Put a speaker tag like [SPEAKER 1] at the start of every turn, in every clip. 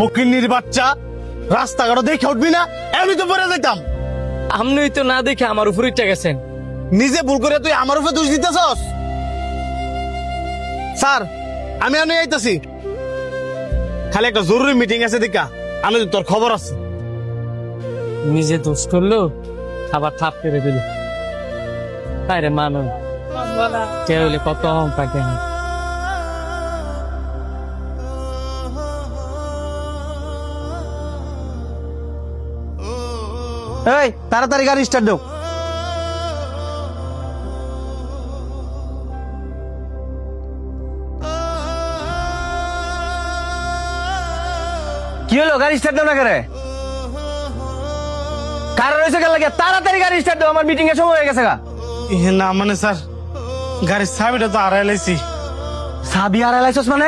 [SPEAKER 1] ফকিন্নির বাচ্চা, রাস্তাঘাট দেখে উঠবি না, এমনি তো পরে যাইতাম।
[SPEAKER 2] আপনি তো না দেখে আমার উপর উঠে গেছেন।
[SPEAKER 1] নিজে ভুল করে তুই আমার উপরে দোষ দিতেছস। স্যার, আমি এমনি আইতাছি, খালি একটা জরুরি মিটিং আছে দেখা, আমি তো তোর খবর আছে।
[SPEAKER 2] নিজে দোষ করলো, আবার থাপ করে দিল। তাই রে মানো, কে হইলে কত থাকে না।
[SPEAKER 1] এই তাড়াতাড়ি গাড়ি স্টার্ট দাও।
[SPEAKER 3] কি হলো, গাড়ি স্টার্ট দাও না করে? কার রয়েছে গেল লাগে? তাড়াতাড়ি গাড়ি স্টার্ট দাও, আমার মিটিং এর সময় হয়ে গেছে গা।
[SPEAKER 1] না মানে স্যার, গাড়ির চাবিটা তো হারাই লাইছি।
[SPEAKER 3] চাবি হারাই লাইছস মানে?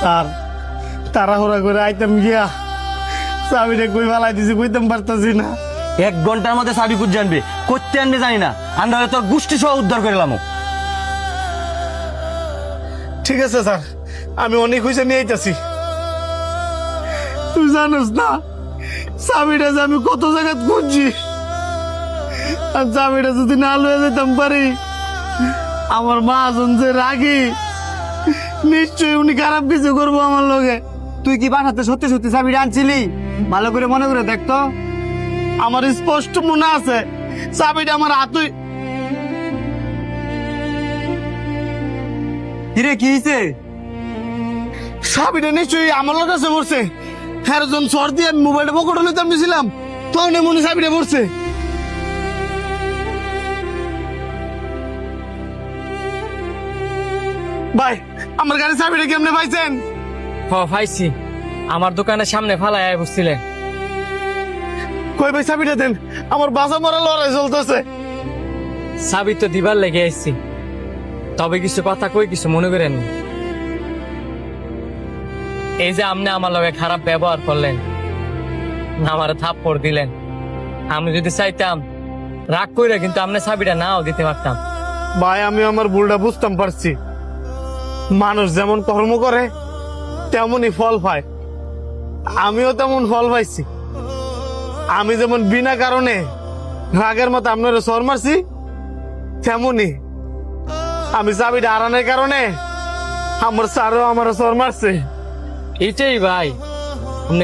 [SPEAKER 1] স্যার, তাড়াহুড়া করে আইতাম গিয়া চাবিটা কই ফালাই দিছি, কইতাম পারতাছি না।
[SPEAKER 3] 1 ঘন্টার মধ্যে চাবি খুঁজে আনবে, করতে আনবে জানি না, আন্দাজে তোর গোষ্ঠী সহ উদ্ধার করলাম।
[SPEAKER 1] ঠিক আছে স্যার, আমি অনেক হয়েছে নিয়ে আইতাছি। তুই জানোস না চাবিটা যে আমি কত জায়গায় খুঁজছি, আর চাবিটা যদি না লয়ে যেতাম পারি, আমার মা যে রাগি, নিশ্চয়ই উনি খারাপ কিছু করবো আমার লগে।
[SPEAKER 3] তুই কি বাসাতে সত্যি সত্যি চাবিটা আনছিলি? ভালো করে মনে করে দেখতো।
[SPEAKER 1] আমার স্পষ্ট মনে আছে চাবিটা আমার হাতে।
[SPEAKER 3] কিরে, কি হয়েছে?
[SPEAKER 1] চাবিটা নিশ্চয়ই আমার লোক কাছে পড়ছে। হ্যাঁ, যখন সর দিয়ে আমি মোবাইলটা পকেটে লইতাম দিয়েছিলাম, তখন মনে চাবিটা পড়ছে। ভাই, আমার গাড়ির চাবিটা কেমনে পাইছেন?
[SPEAKER 2] পাইছি, আমার দোকানের সামনে ফালাই বসছিলেন।
[SPEAKER 1] কই ভাই চাবিটা দেন, আমার বাসা মরা লড়াই চলতেছে।
[SPEAKER 2] চাবি তো দিবার লেগে আসছি, তবে কিছু কথা কই কিছু মনে করেন না। এই যে আপনি আমার লগে খারাপ ব্যবহার করলেন, আমার থাপ্পড় দিলেন, আমি যদি চাইতাম রাগ কইরা কিন্তু আপনি চাবিটা নাও দিতে পারতাম।
[SPEAKER 1] ভাই, আমি আমার ভুলটা বুঝতাম পারছি। মানুষ যেমন কর্ম করে তেমনই ফল পায়, আমিও তেমন ফল পাইছি। আমি যেমন বিনা কারণে রাগের মতো আপনার সর মারছি, তেমনি আমি চাবিটা হারানোর কারণে আমার স্যারও আমার সর মারছে।
[SPEAKER 2] এটাই ভাই